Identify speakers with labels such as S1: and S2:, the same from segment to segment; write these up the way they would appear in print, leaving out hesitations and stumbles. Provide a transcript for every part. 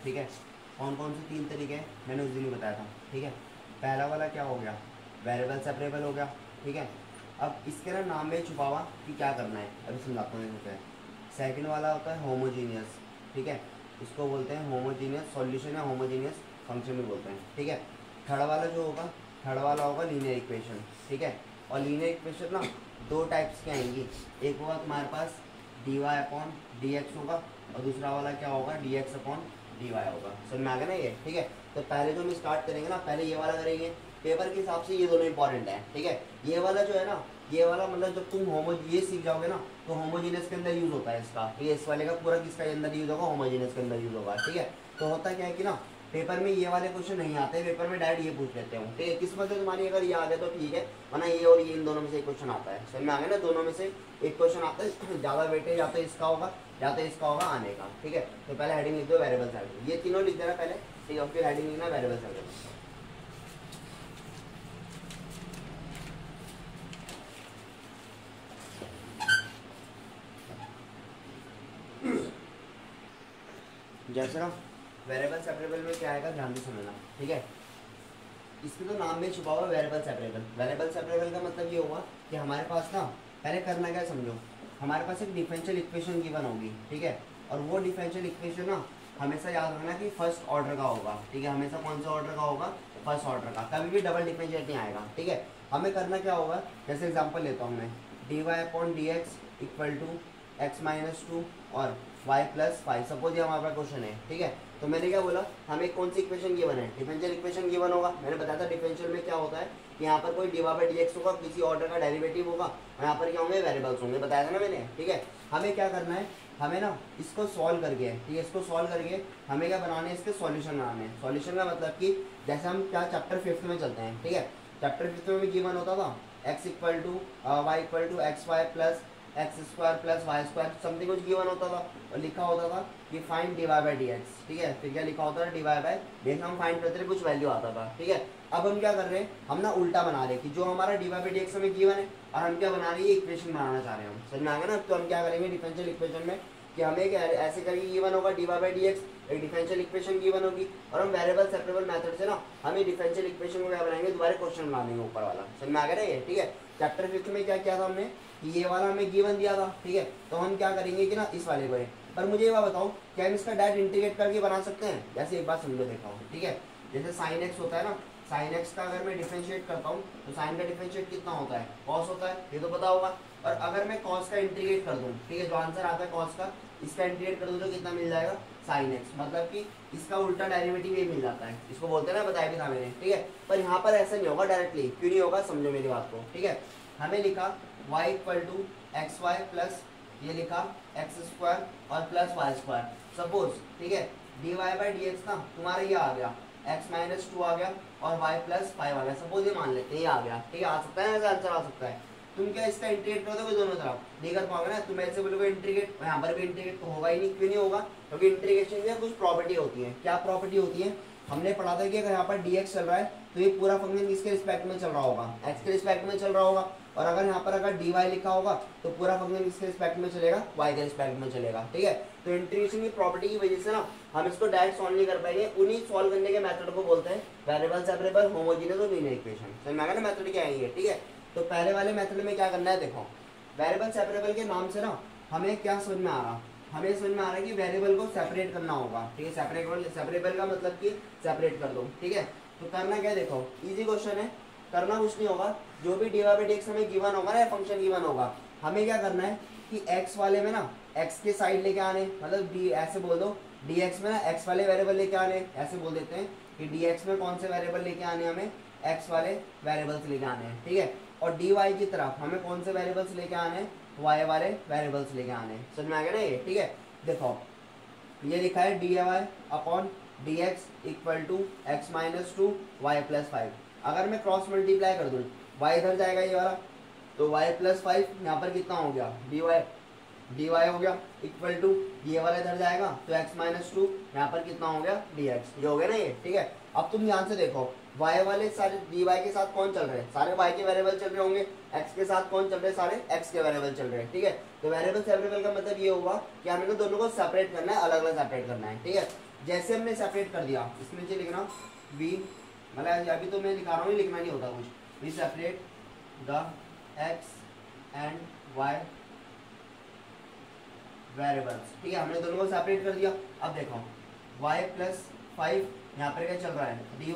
S1: ठीक है। कौन कौन से 3 तरीके हैं मैंने उस दिन ही बताया था, ठीक है। पहला वाला क्या हो गया, वेरिएबल सेपरेबल हो गया, ठीक है। अब इसके ना नाम में छुपा हुआ कि क्या करना है, अभी समझाता हूँ होता है। सेकंड वाला होता है होमोजीनियस, ठीक है, इसको बोलते हैं होमोजीनियस सॉल्यूशन या होमोजीनियस फंक्शन भी बोलते हैं, ठीक है। थर्ड वाला जो होगा, थर्ड वाला होगा लीनियर इक्वेशन, ठीक है। और लीनियर इक्वेशन ना 2 टाइप्स की आएंगी, एक होगा तुम्हारे पास dy अपॉन डी होगा, और दूसरा वाला क्या होगा dx अपॉन dy होगा। समझ में आ गया ना ये, ठीक है। तो पहले जो हम स्टार्ट करेंगे ना, पहले ये वाला करेंगे, पेपर के हिसाब से ये दोनों इंपॉर्टेंट है, ठीक है। ये वाला जो है ना, ये वाला मतलब जब तुम ये सीख जाओगे ना, तो होमोजीनियस के अंदर यूज होता है इसका, ठीक है। इस वाले का पूरा किसके अंदर यूज होगा, होमोजीनियस के अंदर यूज होगा, ठीक है। तो होता क्या है कि ना पेपर में ये वाले क्वेश्चन नहीं आते, पेपर में डायरेक्ट ये पूछ लेते हैं, ठीक है। किस्मत है तुम्हारी, अगर ये आ गया तो ठीक है, वरना ये और ये इन दोनों में से एक क्वेश्चन आता है। समझ में आ गया ना, दोनों में से एक क्वेश्चन आता है, ज़्यादा वेटेज या तो इसका होगा या तो इसका होगा आने का, ठीक है। तो पहले हेडिंग लिख दो वेरिएबल सेपरेबल, ये तीनों लिख देना पहले, ठीक है। फिर हेडिंग लिखना वेरिएबल सेपरेबल। जैसे ना वेरिएबल सेपरेबल में क्या आएगा ध्यान से समझना, ठीक है। इसके तो नाम में छुपा हुआ वेरिएबल सेपरेबल। वेरिएबल सेपरेबल का मतलब ये हुआ कि हमारे पास ना पहले करना क्या समझो, हमारे पास एक डिफरेंशियल इक्वेशन गिवन होगी, ठीक है। और वो डिफरेंशियल इक्वेशन ना हमेशा याद रखना कि फर्स्ट ऑर्डर का होगा, ठीक है। हमेशा कौन सा ऑर्डर का होगा, फर्स्ट ऑर्डर का, कभी भी डबल डिफरेंशिएट नहीं आएगा, ठीक है। हमें करना क्या होगा, जैसे एग्जाम्पल लेता हूँ मैं, d y upon d x equal to x minus 2 और y प्लस 5, सपोज ये हमारा क्वेश्चन है, ठीक है। तो मैंने क्या बोला, हमें कौन सी इक्वेशन गिवन है, डिफरेंशियल इक्वेशन गिवन होगा। मैंने बताया था डिफरेंशियल में क्या होता है, यहाँ पर कोई d y by d x होगा, किसी ऑर्डर का डेरिवेटिव होगा, और यहाँ पर क्या होंगे, वेरिएबल्स होंगे, बताया था ना मैंने, ठीक है। हमें क्या करना है, हमें ना इसको सॉल्व करके, ठीक है, इसको सॉल्व करके हमें क्या बनाने हैं, इसके सॉल्यूशन बनाने हैं। सॉल्यूशन का मतलब कि जैसे हम क्या चैप्टर 5th में चलते हैं, ठीक है। चैप्टर 5th में भी गिवन होता था x equal to y equal to x y plus x square plus y square, something कुछ गिवन होता था, और लिखा होता था कि find d y by d x, ठीक है। फिर क्या लिखा होता था, d y by d x हम फाइंड करते थे, कुछ वैल्यू आता था, ठीक है। अब हम क्या कर रहे हैं, हम ना उल्टा बना रहे हैं कि जो हमारा d y by d x हमें गिवन है, और हम क्या बना रहे हैं, इक्वेशन बनाना चाह रहे हैं हम। समझ में आ गया ना। तो हम क्या करेंगे डिफरेंशियल इक्वेशन में कि हमें ऐसे करके गिवन होगा d y by d x, एक डिफरेंशियल इक्वेशन गिवन होगी, और हम वेरिएबल सेपरेबल मेथड से ना हमें डिफरेंशियल इक्वेशन को क्या बनाएंगे, दोबारा क्वेश्चन बना देंगे ऊपर वाला। समझ में आ गया ना ये, ठीक है। चैप्टर 5th में क्या किया था हमने, कि ये वाला हमें गिवन दिया था, ठीक है। तो हम क्या करेंगे कि ना इस वाले को, पर मुझे ये बात बताओ, क्या हम इसका डायरेक्ट इंटीग्रेट करके बना सकते हैं। जैसे एक बात समझो, देखा हो, ठीक है। जैसे साइन एक्स होता है ना, साइन एक्स का अगर मैं डिफरेंशिएट करता हूँ तो साइन का डिफरेंशिएट कितना होता है, कॉस होता है, ये तो पता होगा। और अगर मैं कॉस का इंटीग्रेट कर दूँ, ठीक है, जो आंसर आता है कॉस का, इसका इंटीग्रेट कर दूँ तो कितना मिल जाएगा, साइन एक्स, मतलब कि इसका उल्टा डेरिवेटिव ये मिल जाता है, इसको बोलते हैं ना, बताया भी था मैंने, ठीक है। पर यहाँ पर ऐसा नहीं होगा डायरेक्टली, क्यों नहीं होगा, समझो मेरी बात को, ठीक है। हमें लिखा y equal to x y plus ये लिखा एक्स स्क्वायर और प्लस वाई स्क्वायर, सपोज, ठीक है। D y by d x ना तुम्हारा ये आ गया, एक्स माइनस 2 आ गया और y प्लस 5 आ गया, सपोज ये मान लेते हैं ये आ गया, ठीक है। आ सकता है, ऐसा आंसर आ सकता है। तुम क्या इसका इंटीग्रेट कर दोगे दोनों तरफ, नहीं कर पाओगे ना। तुम ऐसे बोलोगे इंटीग्रेट, यहाँ पर भी इंटीग्रेट तो होगा ही नहीं, क्यों नहीं होगा, क्योंकि इंटीग्रेशन में कुछ प्रॉपर्टी होती है। क्या प्रॉपर्टी होती है, हमने पढ़ा था कि अगर यहाँ पर dx चल रहा है तो ये पूरा फंक्शन किसके रिस्पेक्ट में चल रहा होगा, x के रिस्पेक्ट में चल रहा होगा। और अगर यहाँ पर अगर dy लिखा होगा तो पूरा फंक्शन किसके रिस्पेक्ट में चलेगा, y के रिस्पेक्ट में चलेगा, ठीक है। तो इंटीग्रेशन की प्रॉपर्टी की वजह से ना हम इसको डायरेक्ट सॉल्व नहीं कर पाएंगे, उन्हीं सॉल्व करने के मेथड को बोलते हैं वेरिएबल सेपरेबल, होमोजेनियस और लीनियर इक्वेशन। समझ में आ गया ना मेथड क्या है ये, ठीक है। तो पहले वाले मेथड में क्या करना है, देखो वेरिएबल सेपरेबल के नाम से ना हमें क्या समझ में आ रहा, हमें समझ में आ रहा है कि वेरिएबल को सेपरेट करना होगा, ठीक है। सेपरेबल का मतलब कि सेपरेट कर दो, ठीक है। तो करना क्या है, देखो इजी क्वेश्चन है, करना कुछ नहीं होगा, जो भी d y by d x हमें गिवन होगा ना, फंक्शन गिवन होगा, हमें क्या करना है कि x वाले में ना x के साइड लेके आने, मतलब डी ऐसे बोल दो, dx में ना x वाले वेरिएबल लेके आने, ऐसे बोल देते हैं कि dx में कौन से वेरिएबल लेके आने, हमें x वाले वेरिएबल्स लेके आने हैं, ठीक है। और dy की तरफ हमें कौन से वेरिएबल्स लेके आने हैं, y वाले वेरिएबल्स लेके आने हैं। समझ में आ गया ना ये, ठीक है। देखो ये लिखा है d y upon d x equal to x minus 2 y plus 5। अगर मैं क्रॉस मल्टीप्लाई कर दूँ, y इधर जाएगा ये वाला, तो y प्लस 5 यहाँ पर कितना हो गया, डी वाई डी वाई हो गया इक्वल टू ये वाला इधर जाएगा तो x माइनस टू, यहाँ पर कितना हो गया dx, ये हो गया ना ये, ठीक है। अब तुम ध्यान से देखो y वाले सारे dy के साथ कौन चल रहे हैं, सारे y के वेरिएबल चल रहे होंगे, x के साथ कौन चल रहे हैं, सारे x के वेरिएबल चल रहे हैं, ठीक है। तो वेरिएबल सेपरेबल का मतलब ये होगा कि हमें दोनों को सेपरेट करना है, अलग अलग सेपरेट करना है, ठीक है। जैसे हमने सेपरेट कर दिया, इसमें नीचे लिखना v, मतलब अभी तो मैं लिखा रहा हूँ, लिखना नहीं होता कुछ, we separate the x and y variables, ठीक है। हमने दोनों को सेपरेट कर दिया। अब देखो y प्लस 5, यहाँ पर क्या चल रहा है dy,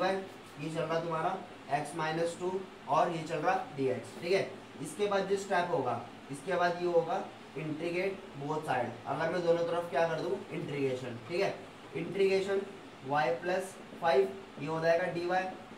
S1: ये चल रहा तुम्हारा x माइनस टू और ये चल रहा dx, ठीक है। इसके बाद जो स्टेप होगा, इसके बाद ये होगा इंटीग्रेट बोथ साइड, अगर मैं दोनों तरफ क्या कर दूँ इंटीग्रेशन, ठीक है। इंटीग्रेशन y प्लस 5 ये हो जाएगा dy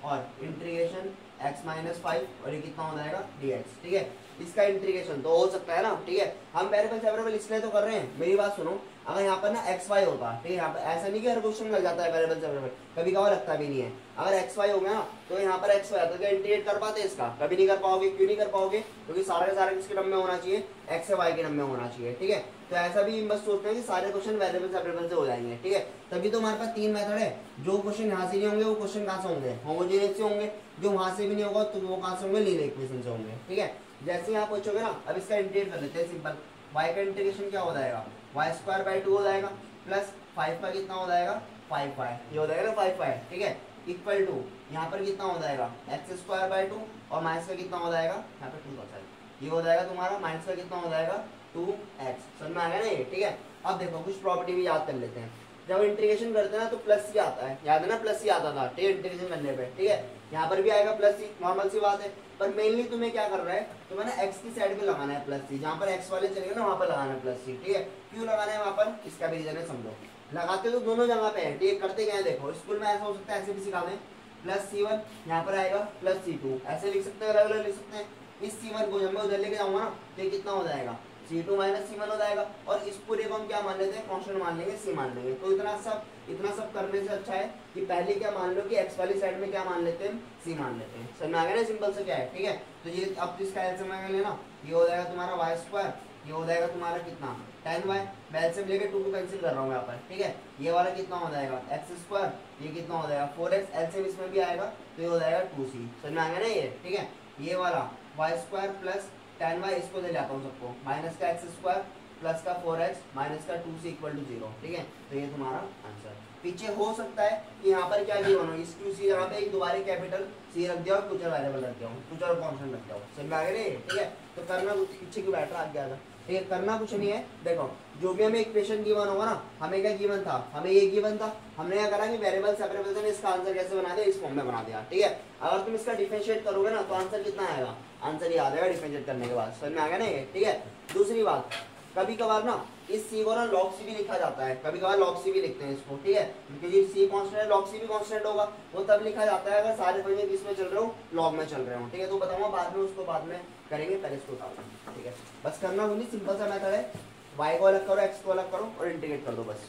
S1: और इंटीग्रेशन x माइनस 5 और ये कितना हो जाएगा dx, ठीक है। इसका इंटीग्रेशन तो हो सकता है ना, ठीक है। हम वेरिएबल सेपरेबल इसलिए तो कर रहे हैं, मेरी बात सुनो, अगर यहाँ पर ना एक्स वाई होता, ठीक है, यहाँ पर ऐसा नहीं कि हर क्वेश्चन लग जाता है वेरिएबल सेपरेबल, कभी कभार लगता भी नहीं है। अगर एक्स वाई हो गया ना तो यहाँ पर एक्स वाई तो क्या इंटीग्रेट कर पाते इसका, कभी नहीं कर पाओगे। क्यों नहीं कर पाओगे, क्योंकि सारे के सारे किसके टर्म में होना चाहिए, एक्स वाई के टर्म में होना चाहिए, ठीक है। तो ऐसा भी बस सोचते हैं कि सारे क्वेश्चन वेरिएबल सेपरेबल से हो जाएंगे, ठीक है। तभी तो हमारे पास 3 मेथड है, जो क्वेश्चन यहाँ से नहीं होंगे वो क्वेश्चन कहाँ से होंगे, होमोजेनियस से होंगे, जो वहां से भी नहीं होगा तो वो कहाँ से होंगे, लीनियर इक्वेशन से होंगे, ठीक है। जैसे यहाँ पूछोगे ना, अब इसका इंटीग्रेट कर लेते हैं सिंपल, y का इंटीग्रेशन क्या हो जाएगा, वाई स्क्वायर बाई 2 हो जाएगा, प्लस 5 का कितना हो जाएगा 5y, ये हो जाएगा ना 5y, ठीक है, इक्वल टू यहाँ पर कितना हो जाएगा एक्स स्क्वायर बाई 2 और माइनस का कितना हो जाएगा, यहाँ पे 2 का, ये हो जाएगा तुम्हारा माइनस का कितना हो जाएगा 2x, समझ में आ गया ना ये, ठीक है। अब देखो कुछ प्रॉपर्टी भी याद कर लेते हैं, जब इंटीग्रेशन करते हैं ना तो प्लस सी आता है, याद है ना प्लस सी आता था, ठीक है, इंटीग्रेशन करने पे, ठीक है। यहाँ पर भी आएगा प्लस सी, नॉर्मल सी बात है, पर मेनली तुम्हें क्या करना है, तुम्हें ना एक्स की साइड पे लगाना है प्लस सी, जहाँ पर एक्स वाले चलेंगे ना वहाँ पर लगाना है प्लस सी, ठीक है। क्यों लगाना है वहाँ पर, इसका भी रीजन है, समझो। लगाते तो दोनों जगह पे है, ठीक है, करते क्या है देखो, स्कूल में ऐसा हो सकता है, ऐसे भी सिखा दें, प्लस C1 यहाँ पर आएगा प्लस C2, ऐसे लिख सकते हैं, अलग अलग लिख सकते हैं। इस C1 को जब मैं उधर लेके जाऊंगा ना तो ये कितना हो जाएगा C2 माइनस C1 हो जाएगा, और इस पूरे को हम क्या मान लेते हैं, कांस्टेंट मान लेंगे, C मान लेंगे। तो इतना सब करने से अच्छा है कि पहले क्या मान लो कि x वाली साइड में क्या मान लेते हैं, C मान लेते हैं, समझ में आ गया ना, सिंपल से क्या है, ठीक है। तो ये अब इसका एलसीएम लेना, ये हो जाएगा तुम्हारा वाई स्क्वायर, ये हो जाएगा तुम्हारा कितना 10y, मैं एलसीएम लेके 2 को कैंसिल कर रहा हूँ यहाँ पर, ठीक है। ये वाला कितना हो जाएगा एक्स स्क्वायर, ये कितना हो जाएगा 4x, एलसीएम इसमें भी आएगा तो ये हो जाएगा 2c, समझ में आ गया ना ये, ठीक है। ये वाला वाई स्क्वायर प्लस 10y, इसको ले जाता हूँ सबको, माइनस का एक्स स्क्वायर प्लस का 4x माइनस का 2c इक्वल टू 0, ठीक है। तो ये तुम्हारा आंसर। पीछे हो सकता है कि यहाँ पर क्या गिवन हो, इस 2c यहाँ पे एक दोबारा कैपिटल c रख दिया और कुछ वेरिएबल रख दिया हूँ, कुछ और कांस्टेंट रख दिया हूँ, समझ में आ गया, ठीक है। तो करना कुछ, पीछे क्यों बैठ रहा आगे आगे, ठीक है, करना कुछ नहीं है। देखो जो भी हमें इक्वेशन गिवन होगा ना, हमें क्या गिवन था, हमें ये गिवन था, हमने क्या करा कि वेरिएबल सेपरेबल से इसका आंसर कैसे बना दिया, इस फॉर्म में बना दिया, ठीक है। अगर तुम इसका डिफरेंशिएट करोगे ना तो आंसर कितना आएगा, आंसर ये आ जाएगा डिफरेंशिएट करने के बाद, समझ में आ गया ना ये, ठीक है। दूसरी बात, कभी कभार ना इस सी को ना लॉग सी भी लिखा जाता है, कभी कभार लॉग सी भी लिखते हैं इसको, ठीक है, क्योंकि सी कांस्टेंट है, लॉग सी भी कांस्टेंट होगा, वो तब लिखा जाता है अगर सारे फंक्शन किसमें चल रहे हो, लॉग में चल रहे हो, ठीक है। तो बताऊंगा बाद में, उसको बाद में करेंगे, पहले इसको उतारना, ठीक है। बस करना कुछ नहीं, सिंपल सा मेथड है, y को अलग करो, x को अलग करो और इंटीग्रेट कर दो बस।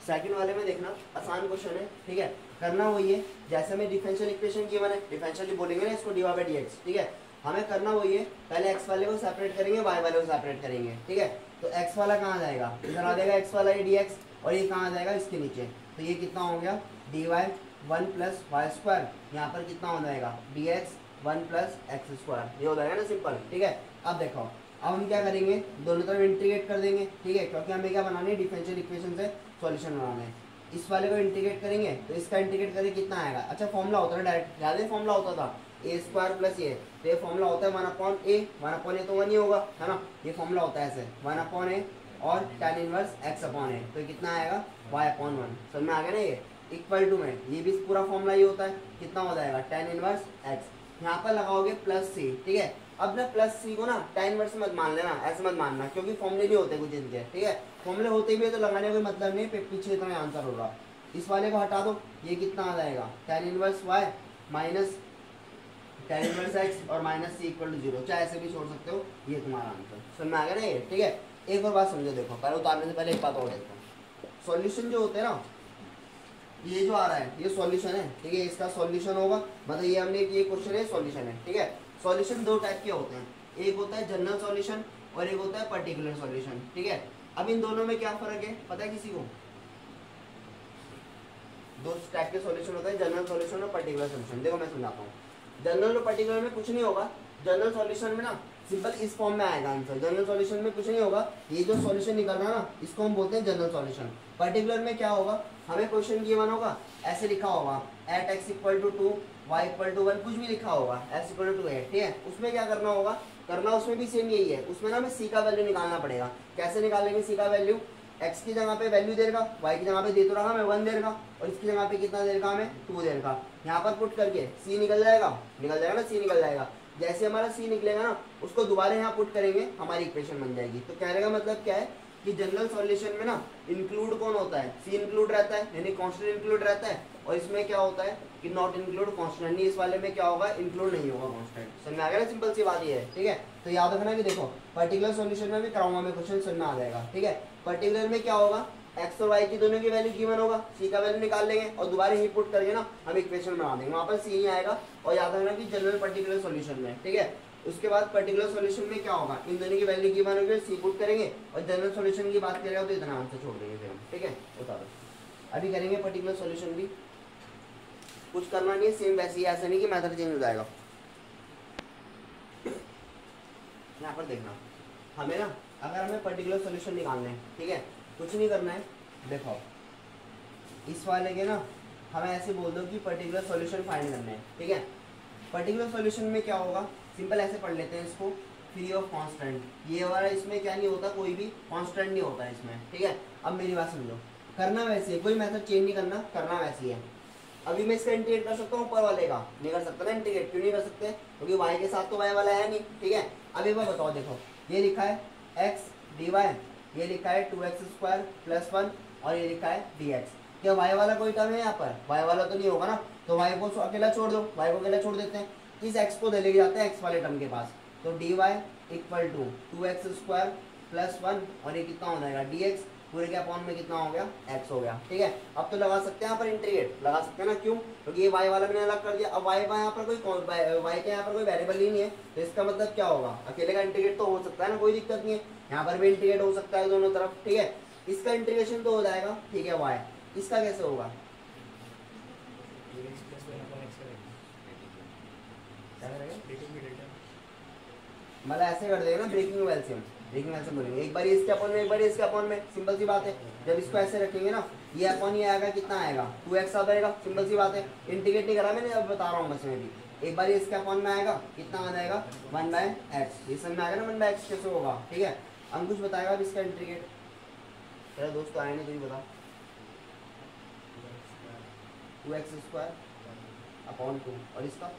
S1: सेकंड वाले में देखना आसान क्वेश्चन है, ठीक है। करना वही है जैसे में डिफरेंशियल इक्वेशन की बने, डिफरेंशियल बोलेंगे ना इसको, dy बाई dx, ठीक है। हमें करना वही है, पहले x वाले को सेपरेट करेंगे, y वाले को सेपरेट करेंगे, ठीक है। तो x वाला कहाँ जाएगा, इधर आ जाएगा x वाला ये dx, और ये कहाँ जाएगा इसके नीचे, तो ये कितना हो गया dy 1 प्लस वाई स्क्वायर, यहाँ पर कितना हो जाएगा dx 1 प्लस एक्स स्क्वायर, ये हो जाएगा ना सिंपल, ठीक है। अब देखो, अब हम क्या करेंगे, दोनों तरफ इंटीग्रेट कर देंगे, ठीक है, क्योंकि हमें क्या बनानी है, डिफरेंशियल इक्वेशन से सॉल्यूशन बनाना है। इस वाले को इंटीग्रेट करेंगे तो इसका इंटीग्रेट करेंगे कितना आएगा, अच्छा फॉर्मूला होता है डायरेक्ट, याद है फॉर्मूला होता था ए स्क्वायर प्लस ये, तो ये फॉर्मूला होता है 1/a, 1/a तो 1 ही होगा, है ना, ये फॉर्मूला होता है ऐसे 1/a और tan इनवर्स x/a, तो ये कितना आएगा y/1, समझ में आ गया ना ये, इक्वल टू में ये भी पूरा फॉर्मूला ये होता है, कितना हो जाएगा tan इनवर्स x, यहाँ पर लगाओगे प्लस सी, ठीक है। अब ना प्लस सी को ना tan इनवर्स मत मान लेना, ऐसे मत मानना, क्योंकि फॉर्मूले नहीं होते कुछ इनके, ठीक है, फॉर्मूले होते भी है तो लगाने का कोई मतलब नहीं, पीछे इतना आंसर होगा। इस वाले को हटा दो, ये कितना आ जाएगा tan inverse y minus tan inverse x और माइनस सी इक्वल टू 0, चाहे ऐसे भी छोड़ सकते हो, ये तुम्हारा आंसर, समझ में आ गया ना ये, ठीक है। एक और बात समझो, देखो पहले उतारने से पहले एक बात और देखो, सॉल्यूशन जो होते हैं ना, ये जो आ रहा है ये सॉल्यूशन है, ठीक है, इसका सॉल्यूशन होगा, मतलब ये हमने ये क्वेश्चन है सॉल्यूशन है, ठीक है। सॉल्यूशन दो टाइप के होते हैं, एक होता है जनरल सॉल्यूशन और एक होता है पर्टिकुलर सॉल्यूशन, ठीक है। अब इन दोनों में क्या फर्क है पता है किसी को? दो टाइप के सॉल्यूशन होता है, जनरल सॉल्यूशन और पर्टिकुलर सॉल्यूशन। देखो मैं समझाता हूँ, जनरल और पर्टिकुलर में कुछ नहीं होगा। जनरल सॉल्यूशन में ना सिंपल इस फॉर्म में आएगा आंसर। जनरल सॉल्यूशन में कुछ नहीं होगा, ये जो सॉल्यूशन निकल रहा है ना इसको हम बोलते हैं जनरल सॉल्यूशन। पर्टिकुलर में क्या होगा, हमें क्वेश्चन गिवन होगा, ऐसे लिखा होगा at x equal to 2 y equal to 1, कुछ भी लिखा होगा x इक्वल टू 8, ठीक है। उसमें क्या करना होगा, करना उसमें भी सेम यही है। उसमें ना हमें c का वैल्यू निकालना पड़ेगा। कैसे निकालेंगे c का वैल्यू? x की जगह पे वैल्यू दे देगा, y की जगह पे दे तो रहा मैं 1 दे देगा, और इसकी जगह पे कितना दे देगा हमें 2 दे देगा। यहाँ पर पुट करके c निकल जाएगा ना, c निकल जाएगा। जैसे हमारा c निकलेगा ना उसको दोबारा यहाँ पुट करेंगे, हमारी इक्वेशन बन जाएगी। तो कहने का मतलब क्या है कि जनरल सॉल्यूशन में ना इंक्लूड कौन होता है, c इंक्लूड रहता है यानी कांस्टेंट इंक्लूड रहता है, और इसमें क्या होता है कि नॉट इंक्लूड कांस्टेंट, यानी इस वाले में क्या होगा, इंक्लूड नहीं होगा कांस्टेंट। समझ में आ गया ना, सिंपल सी बात ये है, ठीक है। तो याद रखना कि देखो पर्टिकुलर सॉल्यूशन में भी कराऊंगा मैं क्वेश्चन, समझ में आ जाएगा, ठीक है। पर्टिकुलर में क्या होगा, x और y की दोनों की वैल्यू गिवन होगा, c का वैल्यू निकाल लेंगे और दोबारा ही पुट करके ना हम इक्वेशन बना देंगे, वहां पर c ही आएगा। और याद रखना कि जनरल पर्टिकुलर सॉल्यूशन में, ठीक है। उसके बाद पर्टिकुलर सॉल्यूशन में क्या होगा, इन दोनों की वैल्यू गिवन होगी, c पुट करेंगे, और जनरल सॉल्यूशन की बात करेगा तो इतना आंसर छोड़ देंगे फिर हम, ठीक है। बता दो अभी करेंगे पर्टिकुलर सॉल्यूशन भी, कुछ करना नहीं है, सेम वैसे ही, ऐसा नहीं कि मेथड चेंज हो जाएगा। यहाँ पर देखना, हमें ना अगर हमें पर्टिकुलर सॉल्यूशन निकालना है, ठीक है, कुछ नहीं करना है। देखो इस वाले के ना हमें ऐसे बोल दो कि पर्टिकुलर सॉल्यूशन फाइंड करना है, ठीक है। पर्टिकुलर सॉल्यूशन में क्या होगा, सिंपल ऐसे पढ़ लेते हैं इसको, फ्री ऑफ कांस्टेंट। ये वाला इसमें क्या नहीं होता, कोई भी कांस्टेंट नहीं होता इसमें, ठीक है। अब मेरी बात समझो, करना वैसे है, कोई मेथड चेंज नहीं करना, करना वैसे ही है। अभी मैं इसका इंटीग्रेट कर सकता हूँ, ऊपर वाले का नहीं कर सकता ना इंटीग्रेट, क्यों नहीं कर सकते, क्योंकि y के साथ तो y वाला है नहीं, ठीक है। अब एक बार बताओ, देखो ये लिखा है x dy, ये लिखा है 2x² प्लस 1, और ये लिखा है dx। क्या y वाला कोई टर्म है यहाँ पर, y वाला तो नहीं होगा ना, तो y को अकेला छोड़ दो, y को अकेला छोड़ देते हैं, इस x को लेके जाते हैं x वाले टर्म के पास। तो dy equal to 2x² plus 1, और ये कितना हो जाएगा dx, पूरे के अपॉन में कितना हो गया, x हो गया, ठीक है। अब तो लगा सकते हैं यहाँ पर इंटीग्रेट, लगा सकते हैं ना, क्यों, क्योंकि ये y वाला मैंने अलग कर दिया। अब y यहाँ पर कोई y के यहाँ पर कोई वेरिएबल ही नहीं है, तो इसका मतलब क्या होगा, अकेले का इंटीग्रेट तो हो सकता है ना, कोई दिक्कत नहीं है, यहाँ पर भी इंटीग्रेट हो सकता है दोनों तरफ, ठीक है। इसका इंटीग्रेशन तो हो जाएगा, ठीक है, y, इसका कैसे होगा, मतलब ऐसे कर देगा ना, ब्रेकिंग एलसीएम, ब्रेकिंग एलसीएम बोलेंगे, एक बार इसके अपॉन में, एक बार इसके अपॉन में, सिंपल सी बात है। जब इसको ऐसे रखेंगे ना, ये अपॉन ये आएगा, कितना आएगा 2x आ जाएगा, सिंपल सी बात है, इंटीग्रेट नहीं करा मैंने, अब बता रहा हूँ बस मैं भी। एक बार इसके अपॉन में आएगा, कितना आ जाएगा 1/x, ये समझ में आएगा ना 1/x कैसे होगा, ठीक है। अंकुश बताएगा अब इसका इंटीग्रेट, तेरा दोस्त आए नहीं, तो ही बता। 2x² अपॉन 2, और इसका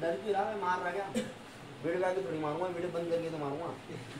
S1: डर क्यों रहा, मैं मार रहा क्या, वीडियो का थोड़ी मारूंगा, वीडियो बंद करके तो मारूंगा।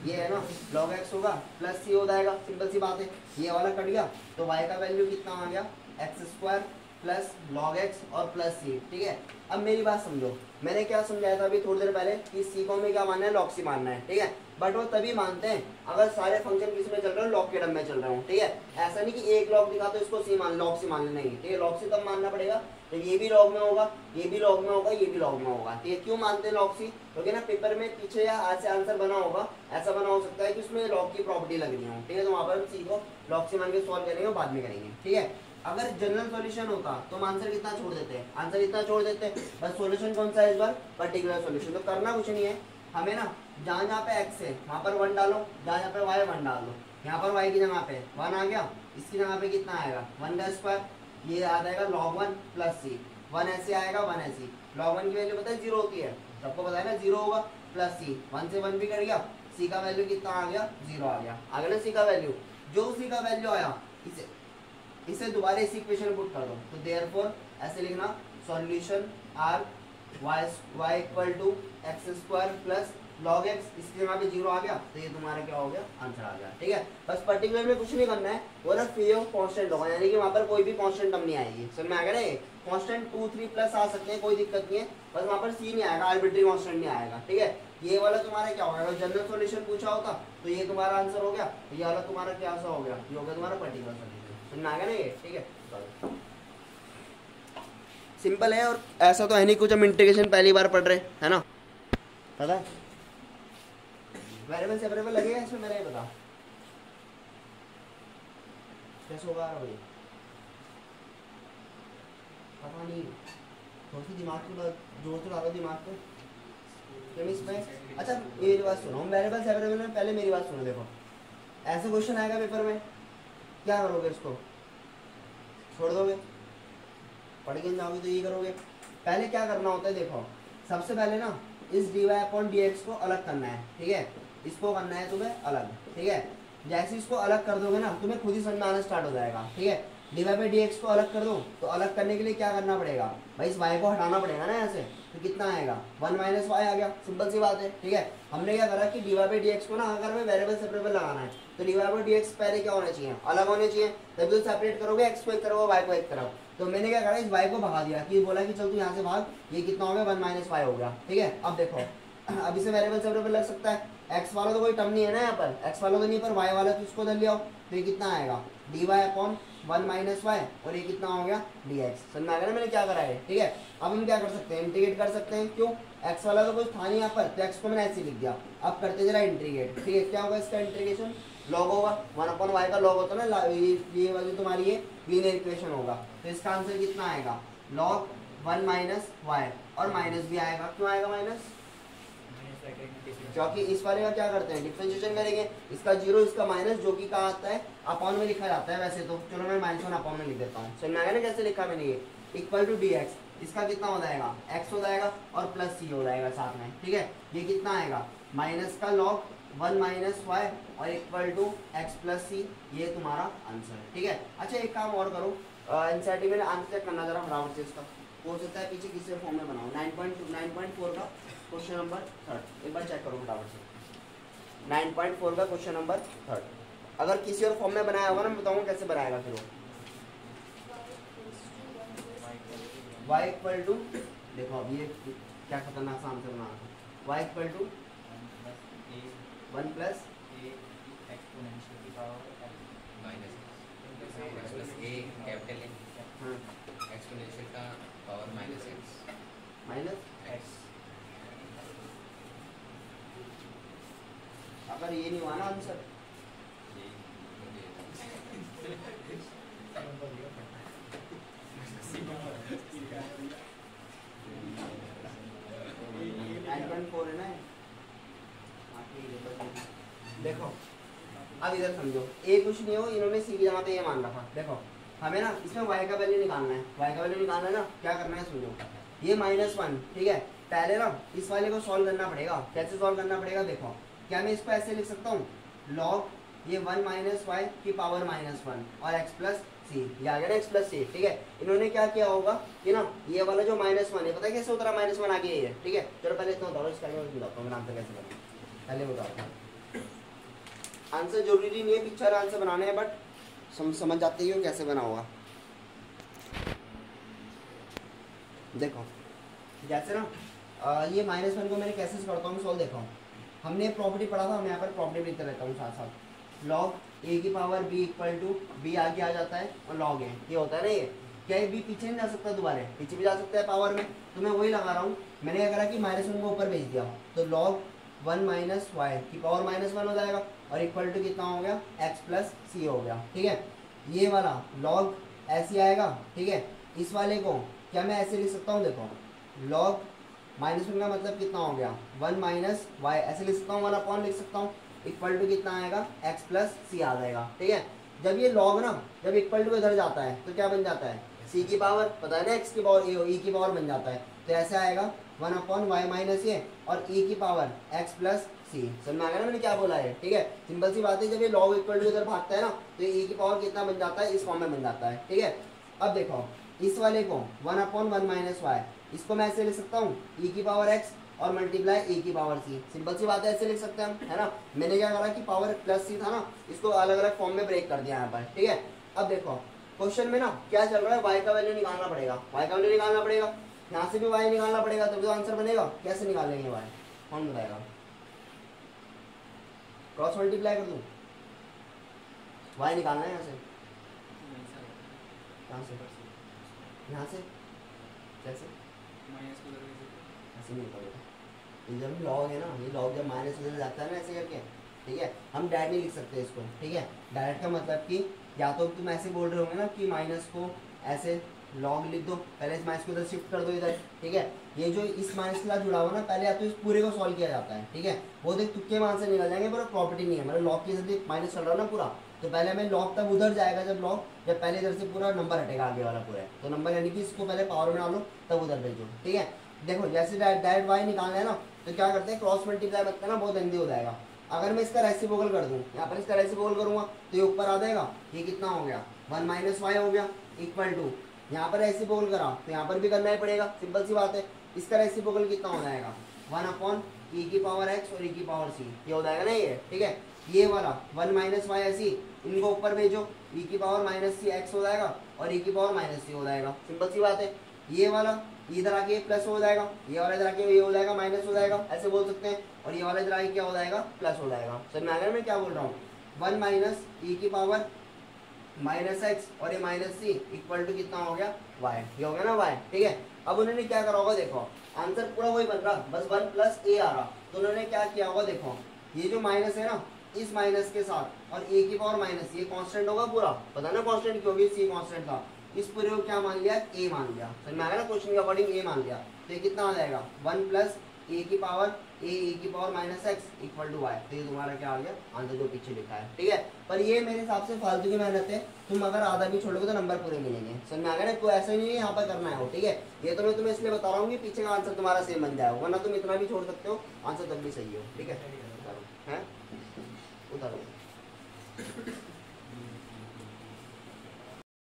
S1: ये है ना log x होगा प्लस c हो जाएगा, सिंपल सी बात है, ये वाला कट गया, तो y का वैल्यू कितना आ गया, x² प्लस log x और प्लस c, ठीक है। अब मेरी बात समझो, मैंने क्या समझाया था अभी थोड़ी देर पहले कि c को हमें क्या मानना है, log c मानना है, ठीक है। बट वो तभी मानते हैं अगर सारे फंक्शन किस में चल रहे हो, लॉग के टर्म में चल रहे हो, ठीक है। ऐसा नहीं कि एक लॉग दिखा तो इसको सी मान, लॉग सी मान लेना, नहीं, ठीक है। लॉग सी तब मानना पड़ेगा तो ये भी लॉग में होगा, ये भी लॉग में होगा, ये भी लॉग में होगा, ठीक है। क्यों मानते हैं लॉग सी, क्योंकि ना पेपर में पीछे या आज से आंसर बना होगा, ऐसा बना हो सकता है कि उसमें लॉग की प्रॉपर्टी लग रही हो, ठीक है। तो वहाँ पर हम सी को लॉग सी मान के सॉल्व करेंगे, बाद में करेंगे, ठीक है। अगर जनरल सॉल्यूशन होता तो हम आंसर कितना छोड़ देते हैं, आंसर इतना छोड़ देते हैं, बस सॉल्यूशन कौन सा है इस बार, पर्टिकुलर सॉल्यूशन। तो करना कुछ नहीं है हमें ना, जहाँ जहाँ पे x है वहाँ पर 1 डालो, जहाँ जहाँ पे y 1 डाल दो। यहाँ पर y की जगह पे 1 आ गया, इसकी जगह पे कितना आएगा 1², ये आ जाएगा log 1 प्लस c, 1 ऐसे आएगा 1 ऐसे, log 1 की वैल्यू पता है 0 होती है, सबको पता है ना 0 होगा, प्लस c, 1 से 1 भी कट गया, c का वैल्यू कितना आ गया 0 आ गया, आ गया ना c का वैल्यू। जो c का वैल्यू आया इसे दोबारा इसी इक्वेशन में पुट कर दो, तो देयरफॉर ऐसे लिखना, solution are y equal to x² plus log x, इसके जगह पे 0 आ गया तो ये तुम्हारा क्या हो गया, आंसर आ गया। ठीक है, बस पर्टिकुलर में कुछ नहीं करना है, वो ना फ्री ऑफ कांस्टेंट होगा, यानी कि वहाँ पर कोई भी कांस्टेंट टर्म नहीं आएगी। समझ में आ गया ना, कांस्टेंट 2 3 प्लस आ सकते हैं, कोई दिक्कत नहीं है, बस वहाँ पर सी नहीं आएगा, आर्बिट्री कांस्टेंट नहीं आएगा। ठीक है, ये वाला तुम्हारा क्या होगा, अगर जनरल सॉल्यूशन पूछा होता तो ये तुम्हारा आंसर हो गया, ये वाला तुम्हारा क्या सा हो गया, ये हो गया तुम्हारा पर्टिकुलर सॉल्यूशन। समझ में आ गया ना ये। ठीक है, सिंपल है, और ऐसा तो है नहीं कुछ हम इंटीग्रेशन पहली बार पढ़ रहे है ना, पता है वेरिएबल सेपरेबल लगेगा इसमें, मेरा ये बता कैसे होगा भाई, पता नहीं, थोड़ी सी दिमाग को जोर से डालो दिमाग को केमिस्ट में। अच्छा मेरी बात सुनो, हम वेरिएबल सेपरेबल में पहले मेरी बात सुनो, देखो ऐसे क्वेश्चन आएगा पेपर में, क्या करोगे, इसको छोड़ दोगे, पढ़ के जाओगे तो ये करोगे। पहले क्या करना होता है, देखो सबसे पहले ना इस dy अपॉन dx को अलग करना है। ठीक है, इसको करना है तुम्हें अलग। ठीक है, जैसे इसको अलग कर दोगे ना तुम्हें खुद ही समझ में आना स्टार्ट हो जाएगा। ठीक है, dy बाई dx को अलग कर दो, तो अलग करने के लिए क्या करना पड़ेगा भाई, इस y को हटाना पड़ेगा ना यहाँ से, तो कितना आएगा 1 माइनस वाई आ गया, सिंपल सी बात है। ठीक है, हमने क्या करा कि dy बाई dx को ना अगर हमें वेरिएबल सेपरेबल लगाना है तो dy बाई dx पहले क्या होना चाहिए, अलग होने चाहिए, तभी तो सेपरेट करोगे, x को एक तरफ y को एक तरफ। तो मैंने क्या करा, इस y को भगा दिया, कि बोला कि चल तू यहाँ से भाग, ये कितना हो गया 1 माइनस वाई हो गया। ठीक है, अब देखो अब इसे वेरिएबल सेपरेबल लग सकता है, x वाला तो कोई टर्म नहीं है ना यहाँ पर, x वाला तो नहीं, पर y वाला तो इसको धर लिया, तो ये कितना आएगा dy अपॉन 1 माइनस वाई, और ये कितना हो गया dx। समझ में आ गया ना मैंने क्या करा है। ठीक है, अब हम क्या कर सकते हैं, इंटीग्रेट कर सकते हैं, क्यों, x वाला तो कुछ था नहीं यहाँ पर, तो x को मैंने ऐसे लिख दिया। अब करते जरा इंटीग्रेट। ठीक है, क्या होगा इसका इंटीग्रेशन, लॉग होगा, 1 अपॉन वाई का लॉग होता है ना, ये वाली तुम्हारी ये लीनियर इक्वेशन होगा, तो इसका आंसर कितना आएगा लॉग 1 माइनस वाई, और माइनस भी आएगा, क्यों आएगा माइनस, क्योंकि इस वाले का क्या करते हैं डिफरेंशिएशन करेंगे, इसका 0 इसका माइनस, जो कि कहाँ आता है अपॉन में लिखा जाता है वैसे तो, चलो मैं -1 अपॉन में लिख देता हूँ। समझ में आ गया ना कैसे लिखा मैंने, ये इक्वल टू dx, इसका कितना हो जाएगा x हो जाएगा और प्लस c हो जाएगा साथ में। ठीक है, ये कितना आएगा माइनस का लॉग 1 माइनस वाई और इक्वल टू एक्स प्लस सी, ये तुम्हारा आंसर है। ठीक है, अच्छा एक काम और करो, एनसीईआरटी में आंसर चेक करना जरा फटाफट से, इसका हो सकता है पीछे किसी फॉर्म में बनाओ, 9.4 का क्वेश्चन नंबर 3 एक बार चेक करो फटाफट से, 9.4 का क्वेश्चन नंबर 3, अगर किसी और फॉर्म में बनाया होगा ना मैं बताऊंगा कैसे बनाएगा फिर वो। y इक्वल टू, देखो अब ये क्या खतरनाक सा आंसर बना रहा है, y equal to 1 plus
S2: exponential की power minus plus A capital A, exponential का पावर माइनस एक्स।
S1: अगर ये नहीं हुआ ना आंसर, है ना, देखो अब इधर समझो, ए कुछ नहीं हो, इन्होंने सी की जगह पे ये मान रखा। देखो हमें ना इसमें y का वैल्यू निकालना है, y का वैल्यू निकालना है ना, क्या करना है समझो, ये -1। ठीक है, पहले ना इस वाले को सॉल्व करना पड़ेगा, कैसे सॉल्व करना पड़ेगा, देखो क्या मैं इसको ऐसे लिख सकता हूँ, लॉग ये 1 माइनस वाई की पावर -1 और x प्लस सी, ये आ गया ना x प्लस सी। ठीक है, इन्होंने क्या किया होगा कि ना ये वाला जो -1 है, पता है कैसे उतरा -1 आ गया ये। ठीक है, चलो पहले इतना बताओ, इसका मैं बताता हूँ आंसर कैसे करना, पहले बताओ। आंसर जरूरी नहीं है पिक्चर आंसर बनाने हैं, बट समझ जाते ही हो कैसे बना होगा। देखो जैसे ना ये -1 को मैंने कैसे करता हूँ सॉल्व, देखो हमने प्रॉपर्टी पढ़ा था, मैं यहाँ पर प्रॉपर्टी लिखते रहता हूँ साथ साथ, लॉग ए की power b equal to b आगे आ जाता है और लॉग ए, ये होता है ना, ये क्या है बी पीछे नहीं जा सकता, दोबारा पीछे भी जा सकता है पावर में, तो मैं वही लगा रहा हूँ। मैंने क्या करा कि -1 को ऊपर भेज दिया, तो लॉग 1 माइनस वाई की पावर -1 हो जाएगा और इक्वल टू कितना हो गया x प्लस सी हो गया। ठीक है, ये वाला लॉग ऐसे आएगा। ठीक है, इस वाले को क्या मैं ऐसे लिख सकता हूँ, देखो लॉग -1 का मतलब कितना हो गया 1 माइनस वाई, ऐसे लिख सकता हूँ, 1 अपॉन लिख सकता हूँ, इक्वल टू कितना आएगा x प्लस सी आ जाएगा। ठीक है, जब ये लॉग ना जब इक्वल टू इधर जाता है तो क्या बन जाता है c की पावर, पता है ना x की पावर e की पावर बन जाता है, तो ऐसे आएगा 1 अपॉन वाई माइनस ये और e की पावर x प्लस सी। समझ में आ गया ना मैंने क्या बोला है। ठीक है, सिंपल सी बात है, जब ये लॉग इक्वल टू इधर भागता है ना तो e की पावर कितना बन जाता है, इस फॉर्म में बन जाता है। ठीक है, अब देखो इस वाले को 1 अपॉन 1 माइनस वाई, इसको मैं ऐसे लिख सकता हूँ e की पावर x और मल्टीप्लाई ए की पावर सी। सिंपल सी बात है, ऐसे लिख सकते हैं हम, है ना। मैंने क्या करा कि पावर प्लस सी था ना, इसको अलग अलग फॉर्म में ब्रेक कर दिया यहाँ पर, ठीक है। अब देखो क्वेश्चन में ना क्या चल रहा है, y का वैल्यू निकालना पड़ेगा, y का वैल्यू निकालना पड़ेगा, यहाँ से भी y निकालना पड़ेगा, तभी तो आंसर बनेगा। कैसे निकालेंगे y, कौन बताएगा? क्रॉस मल्टीप्लाई कर दूं, y निकालना है यहाँ से, कहाँ से, यहाँ से, कैसे? ऐसे नहीं होता बेटा, ये जब लॉग है ना, ये लॉग जब माइनस में जाता है ना ऐसे करके, ठीक है। हम डायरेक्ट नहीं लिख सकते इसको, ठीक है। डायरेक्ट का मतलब कि या तो तुम ऐसे बोल रहे होंगे ना कि माइनस को ऐसे लॉग लिख दो, पहले इस माइनस को इधर शिफ्ट कर दो इधर, ठीक है। ये जो इस माइनस के साथ जुड़ा हुआ ना, पहले या तो इस पूरे को सॉल्व किया जाता है, ठीक है। वो देख तुक्के मान से निकल जाएंगे, पर प्रॉपर्टी नहीं है, मतलब लॉग के साथ माइनस चल रहा है ना पूरा, तो पहले हमें लॉग तब उधर जाएगा जब पहले इधर से पूरा नंबर हटेगा आगे वाला पूरा, तो नंबर यानी कि इसको पहले पावर में डालो तब उधर भेजो, ठीक है। देखो जैसे डायरेक्ट वाई निकालना है ना, तो क्या करते हैं, क्रॉस मल्टीप्लाई करते हैं ना, बहुत जल्दी हो जाएगा। अगर मैं इसका रेसिप्रोकल कर दूं, यहाँ पर इसका रेसिप्रोकल करूंगा तो ये ऊपर आ जाएगा, ये कितना हो गया 1 माइनस वाई हो गया इक्वल टू, यहाँ पर रेसिप्रोकल करा तो यहाँ पर भी करना ही पड़ेगा, सिंपल सी बात है। इसका रेसिप्रोकल कितना हो जाएगा 1 अपॉन ई की पावर एक्स और ई की पावर सी, ये हो जाएगा ना ये, ठीक है। ये वाला 1 माइनस वाई ऐसी, इनको ऊपर भेजो, ई की पावर माइनस सी एक्स हो जाएगा और ई की पावर माइनस सी हो जाएगा, सिंपल सी बात है। ये वाला इधर आके प्लस हो जाएगा, ये वाला इधर आके ये हो जाएगा माइनस हो जाएगा, ऐसे बोल सकते हैं। और ये वाला इधर आके क्या हो जाएगा, प्लस हो जाएगा। समझ में आ गया मैं क्या बोल रहा हूँ? 1 माइनस ई की पावर माइनस एक्स और ये माइनस सी इक्वल टू कितना हो गया वाई, ये हो गया ना वाई, ठीक है। अब उन्होंने क्या करा होगा, देखो आंसर पूरा वही बन रहा, बस 1 प्लस ए आ रहा, तो उन्होंने क्या किया होगा, देखो ये जो माइनस है ना, इस माइनस के साथ और ए की पावर माइनस, ये कांस्टेंट होगा पूरा, पता ना कांस्टेंट क्योंकि सी कांस्टेंट था, इस पूरे को क्या मान लिया, ए मान लिया। समझ में आ गया ना, क्वेश्चन के अकॉर्डिंग ए मान लिया, तो ये कितना आ जाएगा 1 प्लस ए की पावर ए की power minus x equal to y, तो ये तुम्हारा क्या आ गया आंसर जो पीछे लिखा है, ठीक है। पर ये मेरे हिसाब से फालतू की मेहनत है, तुम अगर आधा भी छोड़ोगे तो नंबर पूरे मिलेंगे। समझ में आ गया ना, तो ऐसा नहीं है यहाँ पर करना है वो, ठीक है। ये तो मैं तुम्हें इसलिए बता रहा हूँ कि पीछे का आंसर तुम्हारा सेम बन जाएगा, वरना तुम इतना भी छोड़ सकते हो, आंसर तब भी सही हो, ठीक है। उतारो, उतारो।